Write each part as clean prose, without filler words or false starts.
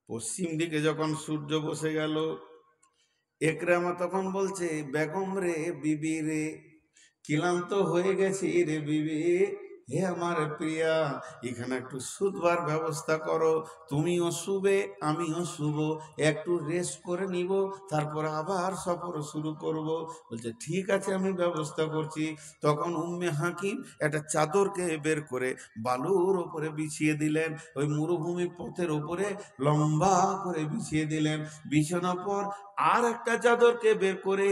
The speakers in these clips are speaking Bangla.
পশ্চিম দিকে যখন সূর্য বসে গেল, একরামা তখন বলছে, বেগম রে, বিবি রে, ক্লান্ত হয়ে গেছি রে বিবি, হে আমার প্রিয়া, এখানে একটু শুধবার ব্যবস্থা করো, তুমিও শুবে আমিও শুব, একটু রেস্ট করে নিব, তারপর আবার সফর শুরু করব। বলছে ঠিক আছে, আমি ব্যবস্থা করছি। তখন উম্মে হাকিম একটা চাদরকে বের করে বালুর ওপরে বিছিয়ে দিলেন, ওই মরুভূমি পথের ওপরে লম্বা করে বিছিয়ে দিলেন। বিছানার পর আর একটা চাদরকে বের করে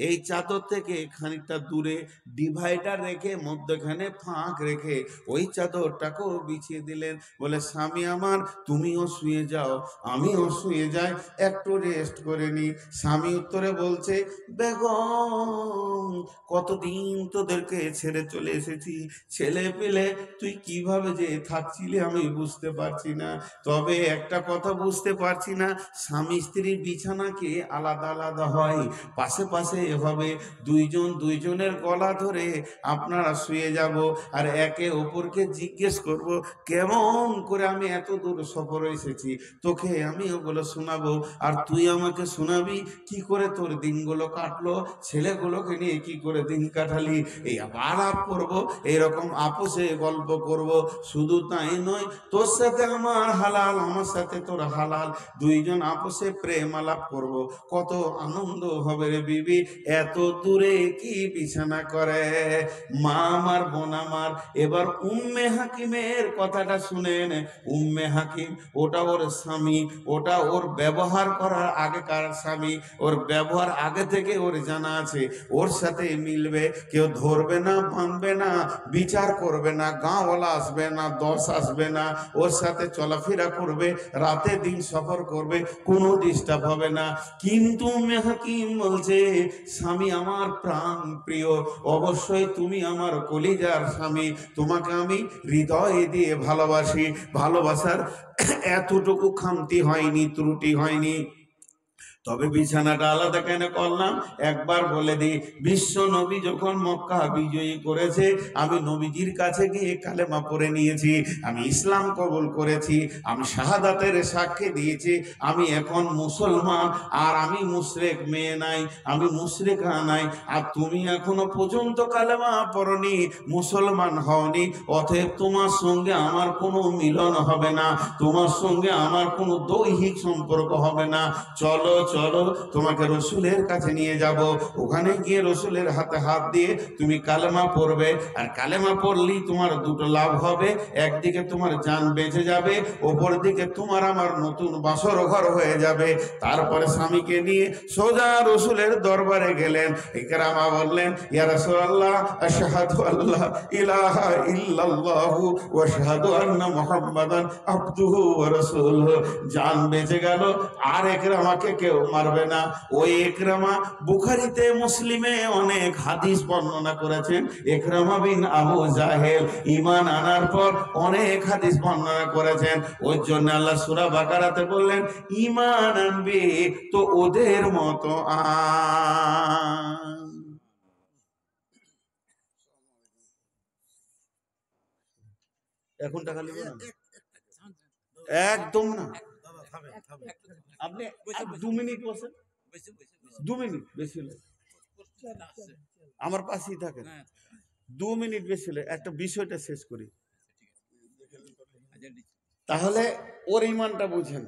এই চাদর থেকে খানিকটা দূরে ডিভাইডার রেখে মধ্যখানে ফাঁক রেখে ওই চাদরটাকেও বিছিয়ে দিলেন। বলে স্বামী আমার, তুমিও শুয়ে যাও আমিও শুয়ে যাই, একটু রেস্ট করে নি। স্বামী উত্তরে বলছে, বেগম কতদিন তোদেরকে ছেড়ে চলে এসেছি, ছেলে পেলে তুই কিভাবে যে থাকছিলি আমি বুঝতে পারছি না। তবে একটা কথা বুঝতে পারছি না, স্বামী স্ত্রীর বিছানা কি আলাদা আলাদা হয়? পাশে পাশে এভাবে দুইজন দুইজনের গলা ধরে আপনারা শুয়ে যাব, আর একে অপরকে জিজ্ঞেস করব কেমন করে আমি এত দূর সফর এসেছি, তোকে আমি ওগুলো শোনাবো আর তুই আমাকে শোনাবি কি করে তোর দিনগুলো কাটলো, ছেলেগুলোকে নিয়ে কি করে দিন কাটালি। এই আলাপ করব, এইরকম আপোষে গল্প করব। শুধু তাই নয়, তোর সাথে আমার হালাল, আমার সাথে তোর হালাল, দুইজন আপোষে প্রেম আলাপ করব, কত আনন্দ হবে রে বিবি। এত দূরে কি বিছানা করে? মা আমার, বোন আমার, এবার উম্মে হাকিমের কথাটা শুনেন। উম্মে হাকিম, ওটা ওর স্বামী, ওটা ওর ব্যবহার করার আগেকার স্বামী, ওর ব্যবহার আগে থেকে ওর জানা আছে, ওর সাথে মিলবে, কেউ ধরবে না, মানবে না, বিচার করবে না, গাঁওয়ালা আসবে না, দশ আসবে না, ওর সাথে চলাফেরা করবে, রাতে দিন সফর করবে, কোনো ডিস্টার্ব হবে না। কিন্তু উম্মে হাকিম বলছে, স্বামী আমার প্রাণ প্রিয়, অবশ্যই তুমি আমার কলিজার স্বামী, তোমাকে আমি হৃদয় দিয়ে ভালোবাসি, ভালোবাসার এতটুকু খামতি হয়নি, ত্রুটি হয়নি। তবে বিছানাটা আলাদা কেন করলাম একবার বলে দিই। বিশ্ব নবী যখন মক্কা বিজয়ী করেছে, আমি নবীজির কাছে গিয়ে কালেমা পড়ে নিয়েছি, আমি ইসলাম কবুল করেছি, আমি শাহাদাতের সাক্ষী দিয়েছি, আমি এখন মুসলমান, আর আমি মুশরিক মেয়ে নাই, আমি মুশরিকা নাই। আর তুমি এখনো পর্যন্ত কালেমা পড়নি, মুসলমান হওনি, অতএব তোমার সঙ্গে আমার কোনো মিলন হবে না, তোমার সঙ্গে আমার কোনো দৈহিক সম্পর্ক হবে না। চলো চলো, তোমাকে রসুলের কাছে নিয়ে যাব, ওখানে গিয়ে রসুলের হাতে হাত দিয়ে তুমি কালেমা পড়বে, আর কালেমা পড়লেই তোমার দুটো লাভ হবে, একদিকে তোমার জান বেঁচে যাবে, ওপর দিকে তোমার আমার নতুন বাসর ঘর হয়ে যাবে। তারপরে স্বামীকে নিয়ে সোজা রসুলের দরবারে গেলেন। ইকরামা বললেন, ইয়া রাসূলুল্লাহ, আশহাদু আল্লা ইলাহা ইল্লাল্লাহু ওয়া আশহাদু আন্না মুহাম্মাদান আবদুহু ওয়া রাসূলুহু। জান বেঁচে গেল, আর একরামাকে কেউ মারবে না। ওই একরামা বুখারীতে মুসলিমে অনেক হাদিস বর্ণনা করেছেন। একরামা বিন আবু জাহেল ঈমান আনার পর অনেক হাদিস বর্ণনা করেছেন। ওই জন্য আল্লাহ সূরা বাকারাতে বললেন, ঈমান আনবে তো ওদের মতো আন। এখন টাকা নেব না, একদম না। আপনি 2 মিনিট বসেন, 2 মিনিট বেশি হলে আমার পাশেই থাকেন, 2 মিনিট বেশি হলে একটা বিষয়টা শেষ করি, তাহলে ওর ইমানটা বুঝেন।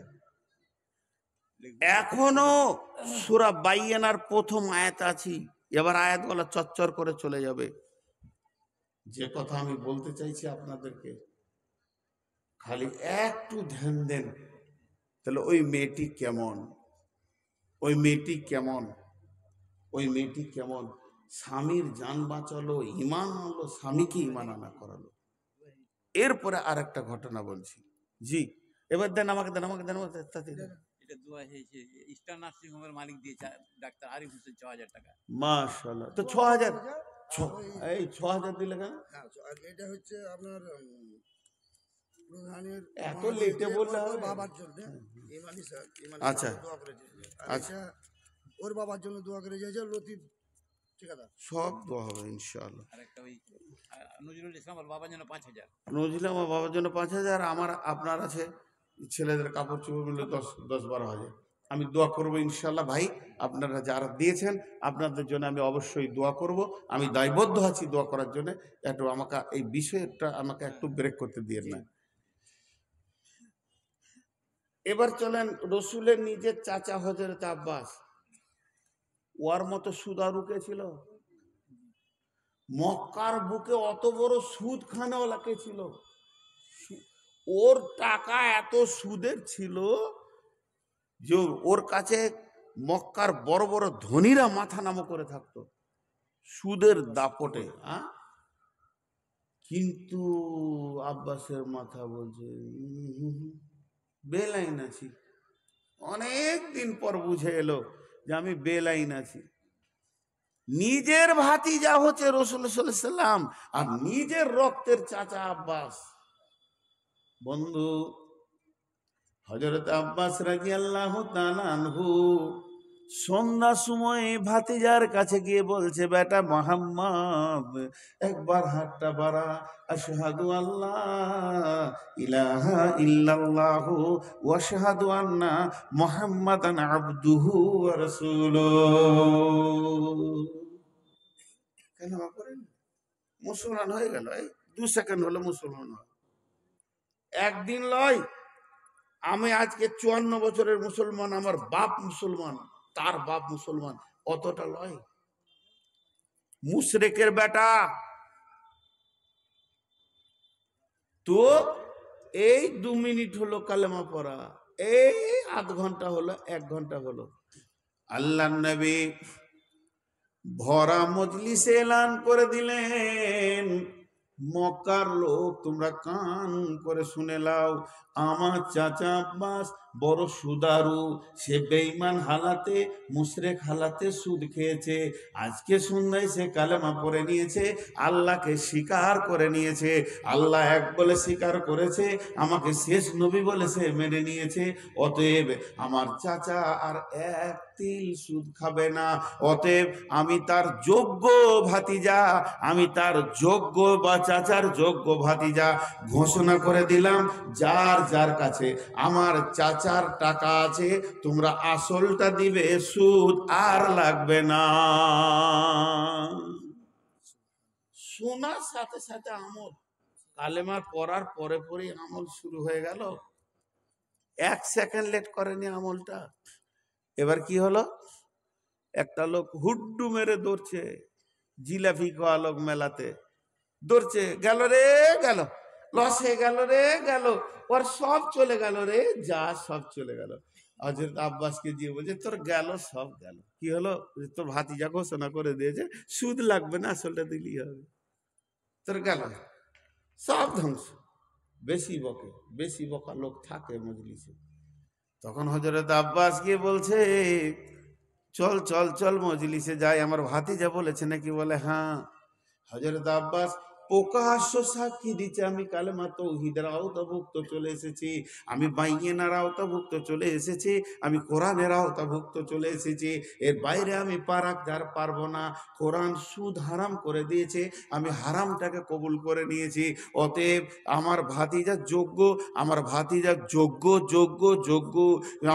এখনো সূরা বাইয়ানার প্রথম আয়াত আছি, এবার আয়াতগুলো চচ্চর করে চলে যাবে। যে কথা আমি বলতে চাইছি আপনাদেরকে, খালি একটু ধ্যান দেন, তাহলে ওই মেয়েটি কেমন, ওই মেয়েটি কেমন, ওই মেয়েটি কেমন স্বামীর জান বাঁচালো, ঈমান আনলো, স্বামীকে ঈমান আনা করালো। এরপরে আর একটা ঘটনা বলছি। জি, এবার দেন আমাকে, দেন আমাকে, দেন আমাকে, তাতে দেন। এটা দোয়া হয়েছে, স্টার নার্সিং হোমের মালিক দিয়েছে ডাক্তার আরিফ হোসেন ৬,০০০ টাকা। মাশাআল্লাহ। তো ৬,০০০, এই ৬,০০০ দিলে কেন? এটা হচ্ছে আপনার প্রধানের এত লেটে বললে হবে? বাবার জন্য ইমানি স্যার, ইমানি আচ্ছা দোয়া করে দিয়েছে, আর আচ্ছা, এটা ওর বাবার জন্য দোয়া করে দিয়েছে লতিফ ঠিকাদার। সব দোয়া হবে ইনশাআল্লাহ। আর একটা ওই নজরুল ইসলাম ওর বাবার জন্য ৫,০০০। নজরুল আমার বাবার জন্য ৫,০০০, আমার আপনার আছে ছেলেদের কাপড় চোপড় মিলে 10-12 হাজার। আমি দোয়া করবো ইনশাল্লাহ ভাই, আপনারা যারা দিয়েছেন আপনাদের জন্য আমি অবশ্যই দোয়া করব। আমি দায়বদ্ধ আছি দোয়া করার জন্য। একটু আমাকে এই বিষয়টা আমাকে একটু ব্রেক করতে দিয়ে না। এবার চলেন রসুলের নিজের চাচা হযরত আব্বাস, ওর মতো সুদারু কে ছিল? মক্কার বুকে অত বড় সুদ খানাওয়ালা কে ছিল? ওর টাকা এত সুদের ছিল যে ওর কাছে মক্কার বড় বড় ধনীরা মাথা নামো করে থাকতো সুদের দাপটে। কিন্তু আব্বাসের মাথা বলছে বেলাইন আছি। অনেক দিন পর বুঝে এলো যে আমি বেলাইন আছি। নিজের ভাতিজা হচ্ছে রাসূল সাল্লাল্লাহু আলাইহি সাল্লাম আর নিজের রক্তের চাচা আব্বাস। বন্ধু, হযরত আব্বাস রাদিয়াল্লাহু তাআলা আনহু সন্ধ্যার সময় ভাতিজার কাছে গিয়ে বলছে, বেটা মুহাম্মদ একবার হাতটা বাড়া, আশহাদু আল্লাহ ইলাহা ইল্লাল্লাহু ওয়া আশহাদু আন্না মুহাম্মাদান আবদুহু ওয়া রাসূলুহু। কেন করেন? মুসলমান হয়ে গেল, এই 2 সেকেন্ড হলো মুসলমান হয়। একদিন লয়। আমি আজকে 54 বছরের মুসলমান, আমার বাপ মুসলমান, তার বাপ মুসলমান, অতটা লয়। মুশরিকের বেটা। তো এই 2 মিনিট হলো কালেমা পড়া, এই আধ ঘন্টা হলো, 1 ঘন্টা হলো, আল্লাহর নবী ভরা মজলিসে এলান করে দিলেন, মক্কার লোক তোমরা কান করে শুনে লাও, আমার চাচা আব্বাস বড় সুদারু, সে বেঈমান হালাতে মুশরিক হালাতে সুদ খেয়েছে। আজকে সন্ধ্যায় সে কালেমা পড়ে নিয়েছে, আল্লাহকে স্বীকার করে নিয়েছে, আল্লাহ এক বলে স্বীকার করেছে, আমাকে শেষ নবী বলে সে মেনে নিয়েছে। অতএব আমার চাচা আর এক তিল সুদ খাবে না। অতএব আমি তার যোগ্য ভাতিজা, আমি তার যোগ্য বা চাচার যোগ্য ভাতিজা ঘোষণা করে দিলাম, যার যার কাছে আমার চাচার টাকা আছে তোমরা আসলটা দিবে, সুদ আর লাগবে না। শোনার সাথে সাথে আমল, কালেমার পড়ার পরে পরেই আমল শুরু হয়ে গেল। 1 সেকেন্ড লেট করেনি আমলটা। এবার কি হলো, একটা লোক হুড্ডু মেরে দৌড়ছে, জিলাপি খাওয়া লোক মেলাতে দৌড়ছে, গেল রে গেল, লস হয়ে গেল রে গেল, ওর সব চলে গেল রে, যা সব চলে গেল। হযরত আব্বাসকে দিয়ে বলছে তোর গেল সব গেল। কি হলো, তোর ভাতিজা ঘোষণা করে দিয়েছে সুদ লাগবে না, আসলটা দিলেই হবে, তোর গেল সব ধ্বংস। বেশি বকে, বেশি বকা লোক থাকে মজলিসে। তখন হযরত আব্বাস গিয়ে বলছে চল চল চল মজলিসে যাই, আমার ভাতিজা বলেছে নাকি? বলে হ্যাঁ। হযরত আব্বাস প্রকাশ্য সাক্ষী দিচ্ছে, আমি কালেমা তাওহীদের আওতাভুক্ত চলে এসেছি, আমি বাইয়েনার আওতাভুক্ত চলে এসেছি, আমি কোরআনের আওতাভুক্ত চলে এসেছি, এর বাইরে আমি পা রাখতে আর পারবো না। কোরআন সুদ হারাম করে দিয়েছে, আমি হারামটাকে কবুল করে নিয়েছি। অতএব আমার ভাতিজা যোগ্য, আমার ভাতিজা যোগ্য যোগ্য যোগ্য,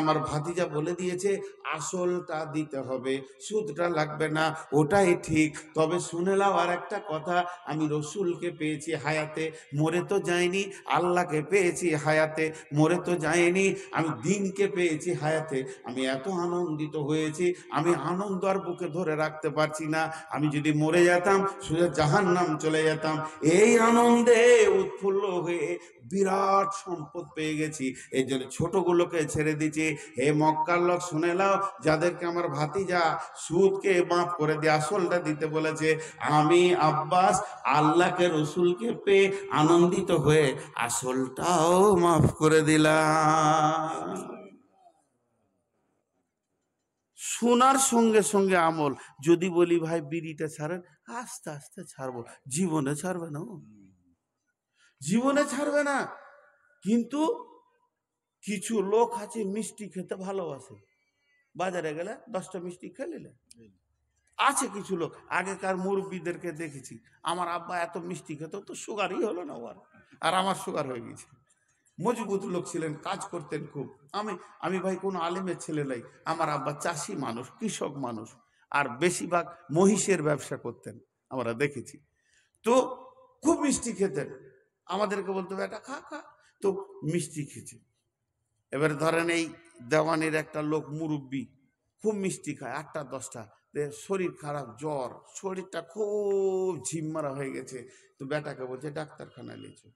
আমার ভাতিজা বলে দিয়েছে আসলটা দিতে হবে, সুদটা লাগবে না, ওটাই ঠিক। তবে শুনে নাও আর একটা কথা, আমি রসুলকে পেয়েছি হায়াতে, মরে তো যায়নি, আল্লাহকে পেয়েছি হায়াতে, মরে তো যায়নি, আমি দিনকে পেয়েছি হায়াতে। আমি এত আনন্দিত হয়েছি, আমি আনন্দ আর বুকে ধরে রাখতে পারছি না। আমি যদি মরে যেতাম সোজা জাহান্নাম চলে যেতাম। এই আনন্দে উৎফুল্ল হয়ে বিরাট সম্পদ পেয়ে গেছি, এই জন্য ছোটগুলোকে ছেড়ে দিচ্ছি। হে মক্কার লোক শুনে নাও, যাদেরকে আমার ভাতিজা সুদকে মাফ করে দিয়ে আসলটা দিতে বলেছে, আমি আব্বাস আল্লাহকে রসুলকে পেয়ে আনন্দিত হয়ে আসলটাও মাফ করে দিলাম। শোনার সঙ্গে সঙ্গে আমল। যদি বলি ভাই বিড়িটা ছাড়েন, আস্তে আস্তে ছাড়বো, জীবনে ছাড়বে না, জীবনে ছাড়বে না। কিন্তু কিছু লোক আছে মিষ্টি খেতে ভালোবাসে, বাজারে গেলে 10টা মিষ্টি খেয়ে নিলে। আছে কিছু লোক, আগেকার মুরব্বীদেরকে দেখেছি, আমার আব্বা এত মিষ্টি খেত তো সুগারই হলো না ওর, আর আমার সুগার হয়ে গেছে। মজবুত লোক ছিলেন, কাজ করতেন খুব। আমি ভাই কোনো আলেমের ছেলে নাই, আমার আব্বা চাষি মানুষ, কৃষক মানুষ, আর বেশিরভাগ মহিষের ব্যবসা করতেন, আমরা দেখেছি। তো খুব মিষ্টি খেতেন, আমাদেরকে বলতো বেটা খা খা, তো মিষ্টি খেয়েছে। এবারে ধরেন এই দেওয়ানির একটা লোক মুরব্বী, খুব মিষ্টি খায়, 8টা 10টা, শরীর খারাপ, জ্বর, শরীরটা খুব ঝিমমারা হয়ে গেছে। তো বেটাকে বলছে ডাক্তারখানায় নিয়েছে।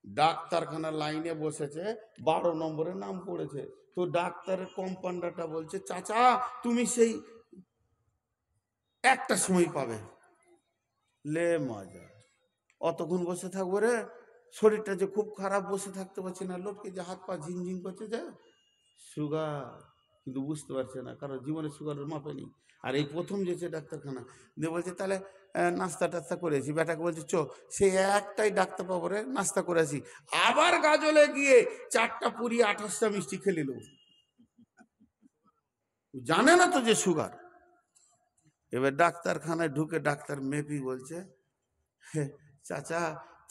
ডাক্তারখানার লাইনে বসেছে, 12 নম্বরের নাম পড়েছে। তো ডাক্তারের কম্পাউন্ডারটা বলছে চাচা তুমি সেই 1টার সময় পাবে। লে মজা, অতক্ষণ বসে থাকবো রে? শরীরটা যে খুব খারাপ, বসে থাকতে পারছে না, লোককে যে হাত পা ঝিনঝিন করছে, যে সুগার, কিন্তু বুঝতে পারছে না, কারণ জীবনে সুগারের মাপে নেই। আর এই প্রথম যেছে ডাক্তারখানা, দিয়ে বলছে তাহলে নাস্তা টাস্তা করেছি। বেটাকে বলছে চো, সে একটাই ডাক্তার পাবো রে, নাস্তা করেছি। আবার গাজলে গিয়ে 4টা পুরি 28টা মিষ্টি খেলিল, জানে না তো যে সুগার। এবার ডাক্তারখানায় ঢুকে ডাক্তার মেপি বলছে চাচা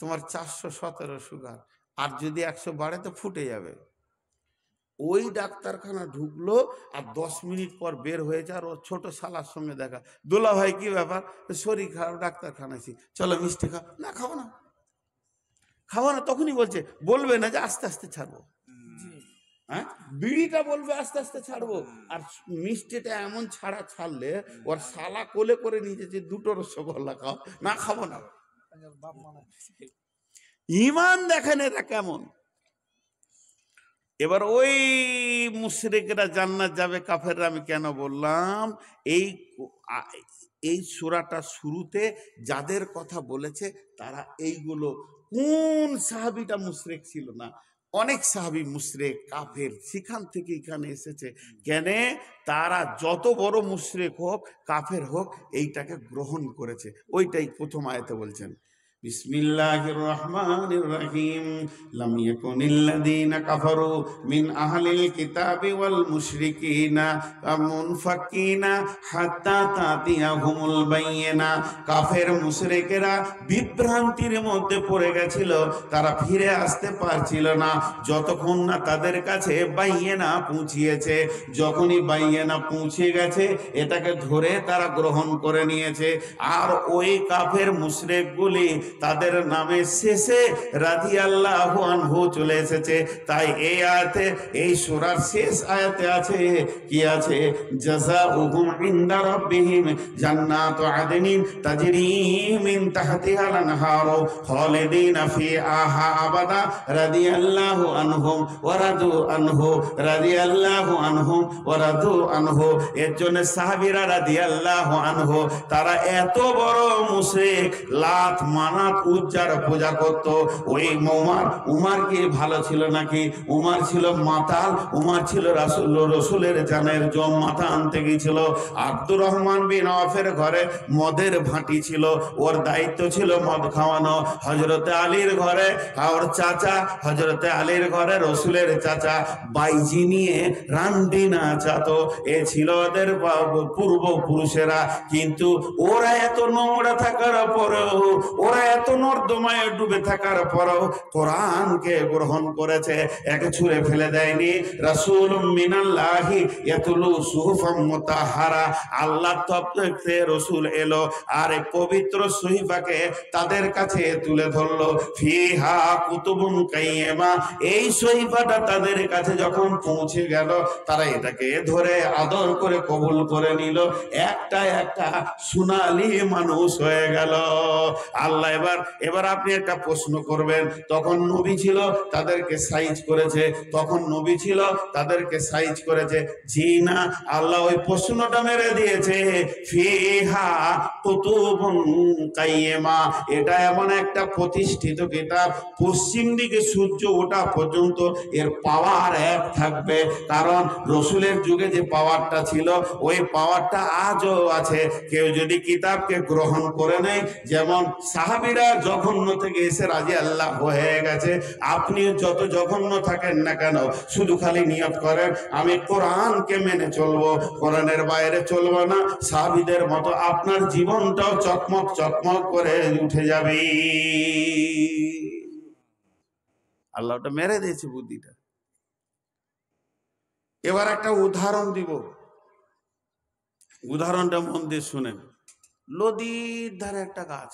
তোমার 417 সুগার, আর যদি 100 বাড়ে তো ফুটে যাবে। ওই ডাক্তারখানা ঢুকলো, আর 10 মিনিট পর বের হয়েছে, আর ওর ছোট শালার সঙ্গে দেখা। দোলা ভাই কি ব্যাপার? শরীর খারাপ, ডাক্তারখানায়, চলো মিষ্টি খাও। না খাবো না, খাবো না। তখনই বলছে, বলবে না যে আস্তে আস্তে ছাড়বো, হ্যাঁ বিড়িটা বলবে আস্তে আস্তে ছাড়বো, আর মিষ্টিটা এমন ছাড়লে ওর শালা কোলে করে নিয়ে যেতে 2টো রসগোল্লা খাও, না খাবো না। ইমান দেখেন এটা কেমন। এবার ওই মুশরিকরা জান্নাত যাবে, কাফেররা। আমি কেন বললাম, এই সূরাটা শুরুতে যাদের কথা বলেছে তারা এইগুলো, কোন সাহাবীটা মুশরিক ছিল না? অনেক সাহাবী মুশরিক, কাফের, সেখান থেকে এখানে এসেছে। কেন? তারা যত বড় মুশরিক হোক, কাফের হোক, এইটাকে গ্রহণ করেছে। ওইটাই প্রথম আয়াতে বলছেন, বিসমিল্লাহির রহমানির রহিম, লাম ইয়াকুনিল্লাযীনা কাফারু মিন আহলিল কিতাবি ওয়াল মুশরিকিনা মুনফাকিনা হাত্তা তাতিয়াহুমুল বাইয়িনা। কাফের মুশরিকেরা বিভ্রান্তির মধ্যে পড়ে গেছিল, তারা ফিরে আসতে পারছিল না যতক্ষণ না তাদের কাছে বাইয়িনা পৌঁছিয়েছে। যখনই বাইয়িনা পৌঁছে গেছে, এটাকে ধরে তারা গ্রহণ করে নিয়েছে। আর ওই কাফের মুশরিকগুলি, তাদের নামে শেষে রাদিয়াল্লাহু আনহু চলে এসেছে। তাই এই আয়াতে, এই সূরার শেষ আয়াতে আছে কি আছে, জাযাউহুম ইনদা রাব্বিহিম জান্নাতু আদনিন তাজরি মিন তাহতিহাল আনহারু খালিদিনা ফিহা আবাদা রাদিয়াল্লাহু আনহুম ওয়া রাদু আনহু, রাদিয়াল্লাহু আনহুম ওয়া রাদু আনহু। এর জন্য সাহাবীরা রাদিয়াল্লাহু আনহু, তারা এত বড় মুশরিক, লাত মানাত উজ্জার পূজা করত। ওই উমার কি ভালো ছিল নাকি? উমার ছিল মাতাল, উমার ছিল রসুলের জানের জম মাথা আনতে গিয়েছিল। আব্দুর রহমান বিন আওফের ঘরে মদের ভাঁটি ছিল, ওর দায়িত্ব ছিল মদ খাওয়ানো। হযরতে আলীর ঘরে, ওর চাচা হযরতে আলীর ঘরে রসুলের চাচা বাইজি নিয়ে রান্ডি নাচাতো। এ ছিল ওদের পূর্বপুরুষেরা। কিন্তু ওরা এত নোংরা থাকার পরেও, ওরা এত নর্দমায় ডুবে থাকার পরেও কোরআনকে গ্রহণ করেছে, একে ছুঁড়ে ফেলে দেয়নি। রাসূলুম মিনাল্লাহি ইয়াতলু সুহুফাম মুতাহহারা, আল্লাহ তরফে রাসূল এলো, আর এই পবিত্র সহিফাকে তাদের কাছে তুলে ধরলো। ফিহা কুতুবুন কাইয়্যিমা, এই সহিফাটা তাদের কাছে যখন পৌঁছে গেল, তারা এটাকে ধরে আদর করে কবুল করে নিল। একটা একটা সোনালী মানুষ হয়ে গেল। আল্লাহ এবার আপনি একটা প্রশ্ন করবেন, তখন নবী ছিল তাদেরকে সাইজ করেছে, তখন নবী ছিল তাদেরকে সাইজ করেছে? জি না, আল্লাহ ওই প্রশ্নটা মেরে দিয়েছে, ফিহা কুতুবুন কাইয়্যিমা। এটা এমন একটা প্রতিষ্ঠিত কিতাব, পশ্চিম দিকে সূর্য ওঠা পর্যন্ত এর পাওয়ার এক থাকবে। কারণ রসুলের যুগে যে পাওয়ারটা ছিল, ওই পাওয়ারটা আজও আছে। কেউ যদি কিতাবকে গ্রহণ করে নেয়, যেমন সাহাবীরা জঘন্য থেকে এসে রাদিয়াল্লাহু হয়ে গেছে, আপনি যত জঘন্য থাকেন না কেন, শুধু খালি নিয়ত করেন আমি কোরআনকে মেনে চলবো, কোরআনের বাইরে চলবো না, সাহাবীদের মতো আপনার জীবনটাও চকমক চকমক করে উঠে যাবে। আল্লাহ ওটা মেরে দিয়েছে বুদ্ধিটা। এবার একটা উদাহরণ দিব, উদাহরণটা মন দিয়ে শুনেন। নদীর ধারে একটা গাছ,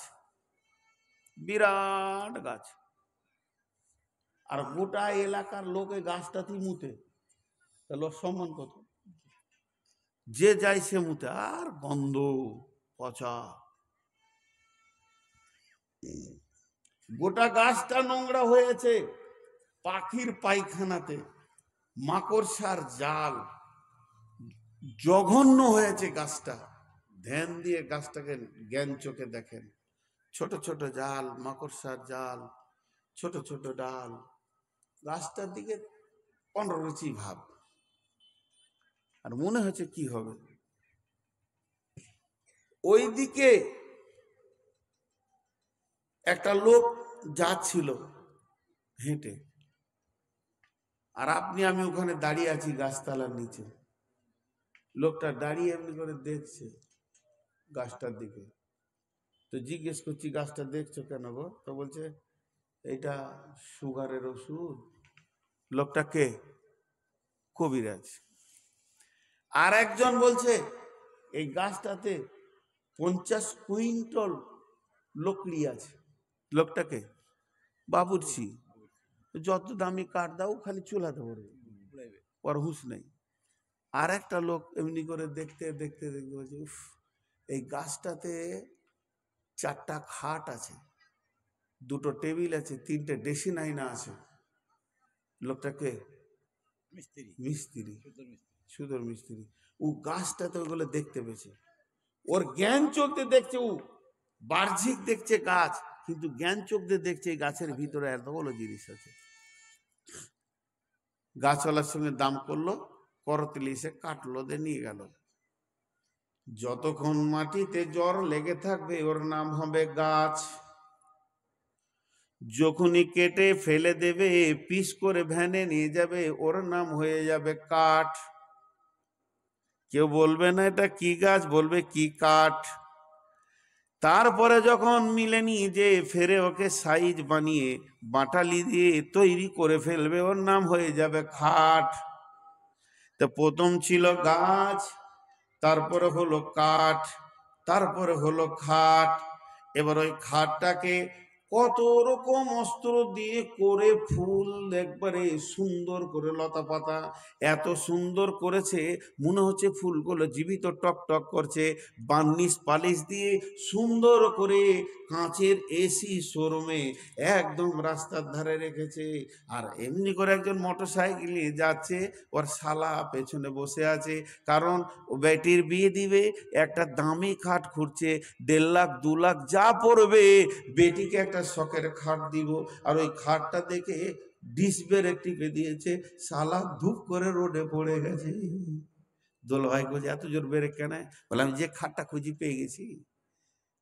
বিরাট গাছ, আর গোটা এলাকার লোক এই গাছটাতেই মুতে, তাহলে ওর সম্মান কত? যে যায় সে মুতে, আর গন্ধ পচা, গোটা গাছটা নোংরা হয়েছে পাখির পায়খানাতে, মাকড়সার জাল, জঘন্য হয়েছে গাছটা। ধ্যান দিয়ে গাছটাকে জ্ঞান চোখে দেখেন, ছোট ছোট জাল, মাকড়সার জাল, ছোট ছোট ডাল, গাছটার দিকে অনরুচি ভাব, আর মনে হচ্ছে কি হবে। ওইদিকে একটা লোক যাচ্ছিল হেঁটে, আর আপনি আমি ওখানে দাঁড়িয়ে আছি গাছতলার নিচে। লোকটা দাঁড়িয়ে এমনি করে দেখছে গাছটার দিকে। তো জিজ্ঞেস করছি, গাছটা দেখছো কেন গো? তো বলছে এইটা সুগারের ওষুধ। লোকটা কে? কবিরাজ। আর একজন বলছে এই গাছটাতে 50 কুইন্টাল লকড়ি আছে। লোকটাকে বাবুর্চি, যত দামি কাঠ দাও খালি চুলাতে পড়বে, ওর হুঁশ নেই। আর একটা লোক এমনি করে দেখতে দেখতে দেখতে বলছে, উফ, এই গাছটাতে 4টা খাট আছে, 2টো টেবিল আছে, 3টে ড্রেসিং আয়না আছে। লোকটাকে মিস্ত্রি, মিস্ত্রি, সুদর মিস্ত্রি। ও গাছটাতে ওগুলো দেখতে পেয়েছে, ওর জ্ঞান চোখ দিয়ে দেখছে, ও বাহ্যিক দেখছে গাছ, কিন্তু জ্ঞান চোখ দিয়ে দেখছে এই গাছের ভিতরে এত বড় জিনিস আছে। গাছওয়ালার সঙ্গে দাম করলো, করতলি এসে কাটলো, দিয়ে নিয়ে গেল। যতক্ষণ মাটিতে জ্বর লেগে থাকবে ওর নাম হবে গাছ। যখনই কেটে ফেলে দেবে, পিস করে ভ্যানে নিয়ে যাবে, ওর নাম হয়ে যাবে কাঠ। কেউ বলবে না এটা কি গাছ, বলবে কি কাঠ। তারপরে যখন মিলে নিয়ে যে ফেরে ওকে সাইজ বানিয়ে বাটালি দিয়ে তৈরি করে ফেলবে, ওর নাম হয়ে যাবে খাট। তো প্রথম ছিল গাছ, তারপরে হলো কাঠ, তারপরে হলো খাট। এবার ওই খাটটাকে কত রকম অস্ত্র দিয়ে করে ফুল একবারে সুন্দর করে লতা পাতা এত সুন্দর করেছে, মনে হচ্ছে ফুলগুলো জীবিত, টক টক করছে। বার্নিশ পালিশ দিয়ে সুন্দর করে কাঁচের এসি শোরুমে একদম রাস্তার ধারে রেখেছে। আর এমনি করে একজন মোটর সাইকেল নিয়ে যাচ্ছে, ওর শালা পেছনে বসে আছে, কারণ ও বেটির বিয়ে দিবে, একটা দামি খাট খুঁড়ছে, 1.5 লাখ 2 লাখ যা পড়বে, বেটিকে একটা শখের খাট দিব। আর ওই খাটটা দেখে ডিস ব্রেক টিপে দিয়েছে, শালা ধূপ করে রোডে পড়ে গেছে। দোল ভাই বলছে এত জোর ব্রেক কেন? বললাম যে খাটটা খুঁজি পেয়ে গেছি।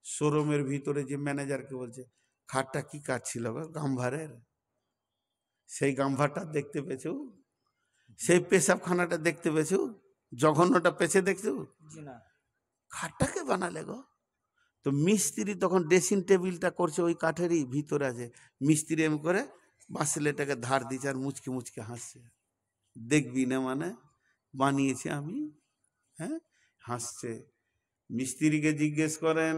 শোরুমের ভিতরে যে ম্যানেজারকে বলছে, খাটটা কি কাজ ছিল গো? গাম্ভারের। সেই গাম্ভারটা দেখতে পেয়েছো? সেই পেশাবখানাটা দেখতে পেয়েছো? জঘন্যটা পেছে দেখছো? খাটটাকে বানালে গো। তো মিস্ত্রি তখন ড্রেসিং টেবিলটা করছে ওই কাঠেরই ভিতরে আছে, মিস্ত্রি এম করে বাসলেটাকে ধার দিচ্ছে আর মুচকে মুচকে হাসছে। দেখবি না মানে বানিয়েছি আমি, হ্যাঁ, হাসছে। মিস্ত্রিকে জিজ্ঞেস করেন,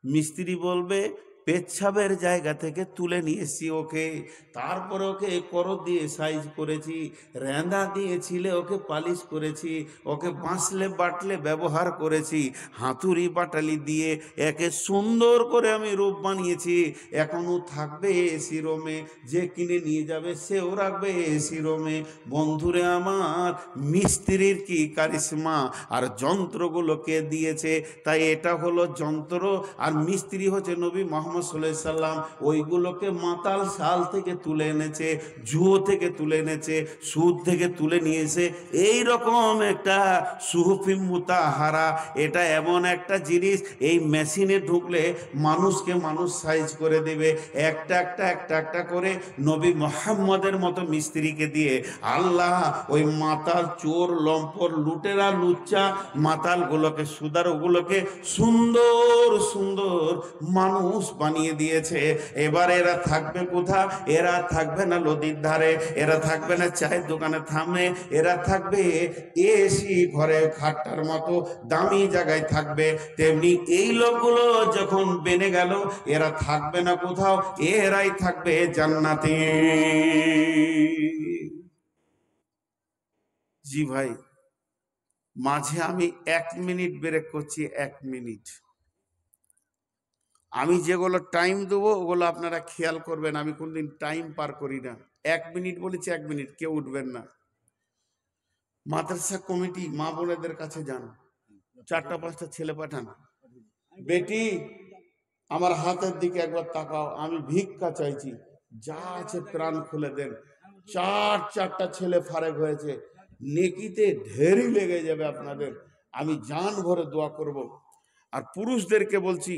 মিস্ত্রি বলবে পেচ্ছাবের জায়গা থেকে তুলে নিয়ে এসছি ওকে, তারপরে ওকে করত দিয়ে সাইজ করেছি, রেঁদা দিয়েছিলে ওকে পালিশ করেছি, ওকে বাঁশলে বাটলে ব্যবহার করেছি, হাতুড়ি বাটালি দিয়ে একে সুন্দর করে আমি রূপ বানিয়েছি। এখনও থাকবে এসি রুমে, যে কিনে নিয়ে যাবে সেও রাখবে এসি রুমে। বন্ধুরে আমার, মিস্ত্রির কি কারিশমা, আর যন্ত্রগুলোকে দিয়েছে। তাই এটা হলো যন্ত্র, আর মিস্ত্রি হচ্ছে নবী মুহাম্মদ সাল্লাল্লাহু আলাইহি সাল্লাম। ওইগুলোকে মাতাল সাল থেকে তুলে এনেছে, জুয়ো থেকে তুলে এনেছে, সুদ থেকে তুলে নিয়েছে। এই রকম একটা সুহফি মুতাহারা, এটা এমন একটা জিনিস, এই মেশিনে ঢুকলে মানুষকে মানুষ সাইজ করে দেবে। একটা একটা একটা একটা করে নবী মুহাম্মদের মতো মিস্ত্রিকে দিয়ে আল্লাহ ওই মাতাল, চোর, লম্পট, লুটেরা, লুচ্চা মাতালগুলোকে, সুদারগুলোকে সুন্দর সুন্দর মানুষ বানিয়ে দিয়েছে। এবার এরা থাকবে কোথা? এরা থাকবে না নদীর ধারে, এরা থাকবে না চায়ের দোকানে থামে, এরা থাকবে এসি ঘরে খাটটার মতো দামি জায়গায় থাকবে। তেমনি এই লোকগুলো যখন বেনে গেল, এরা থাকবে না কোথাও, এরাই থাকবে জান্নাতে। জি ভাই, মাঝে আমি 1 মিনিট ব্রেক করছি, 1 মিনিট। আমি যেগুলো টাইম দেবো ওগুলো আপনারা খেয়াল করবেন, আমি কোনদিন টাইম পার করি না। 1 মিনিট বলেছি, 1 মিনিট, কেউ উঠবেন না। মাদ্রাসা কমিটি মা বোনেদের কাছে যান, 4টা-5টা ছেলে পাঠান, বেটি আমার হাতের দিকে একবার তাকাও, আমি ভিক্ষা চাইছি, যা আছে প্রাণ খুলে দেন। 4টা ছেলে ফারেক হয়েছে, নেকিতে ঢেরি লেগে যাবে আপনাদের, আমি জান ভরে দোয়া করব। আর পুরুষদেরকে বলছি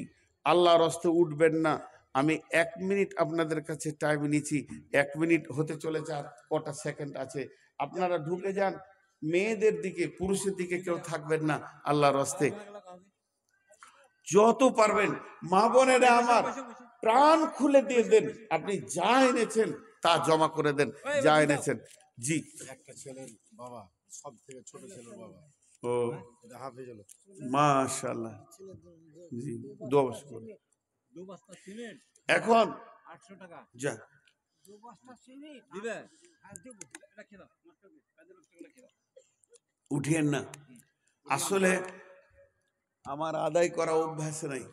আল্লাহর রাস্তে উঠবেন না। আমি 1 মিনিট আপনাদের কাছে টাইম নিচ্ছি, 1 মিনিট হতে চলেছে, আর কটা সেকেন্ড আছে, আপনারা ঢুকে যান। মেয়েদের দিকে, পুরুষের দিকে কেউ থাকবেন না আল্লাহর রাস্তে। যত পারবেন মা বোনেরা আমার প্রাণ খুলে দিয়ে দেন, আপনি যা এনেছেন তা জমা করে দেন, যা এনেছেন। জি, একটা ছেলের বাবা, সব থেকে ছোট ছেলের বাবা, ও হাফেজ হলো। মাশাআল্লাহ, জি, দোয়া করুন। 2 বস্তা সিমেন্ট এখন 800 টাকা যা, 2 বস্তা সিমেন্ট দিবে। এটা খেলো, নষ্ট হবে, কাজে নষ্ট করে খেলো। উঠিয়েন না। আসলে আমার আদায় করা অভ্যাস নাই,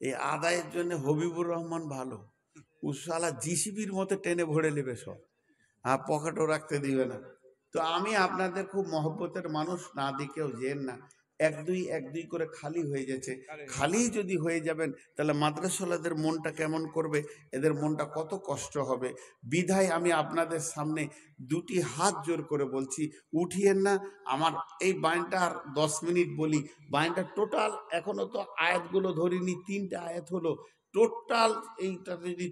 এই আদায়ের জন্য হবিবুর রহমান ভালো, উসালা জিসিবির মতো টেনে ভরে নেবে সব, আর পকেটও রাখতে দিবে না। তো আমি আপনাদের খুব মহব্বতের মানুষ, না দিকেও যেন না, 1-2 করে খালি হয়ে যাচ্ছে। খালি যদি হয়ে যাবেন তাহলে মাদ্রাসাওয়ালাদের মনটা কেমন করবে, এদের মনটা কত কষ্ট হবে। বিধায় আমি আপনাদের সামনে 2টি হাত জোর করে বলছি, উঠিয়েন না। আমার এই বায়ানটা আর 10 মিনিট বলি, বায়ানটা টোটাল এখনো তো আয়াতগুলো ধরিনি, 3টা আয়াত হলো টোটাল। এইটা যদি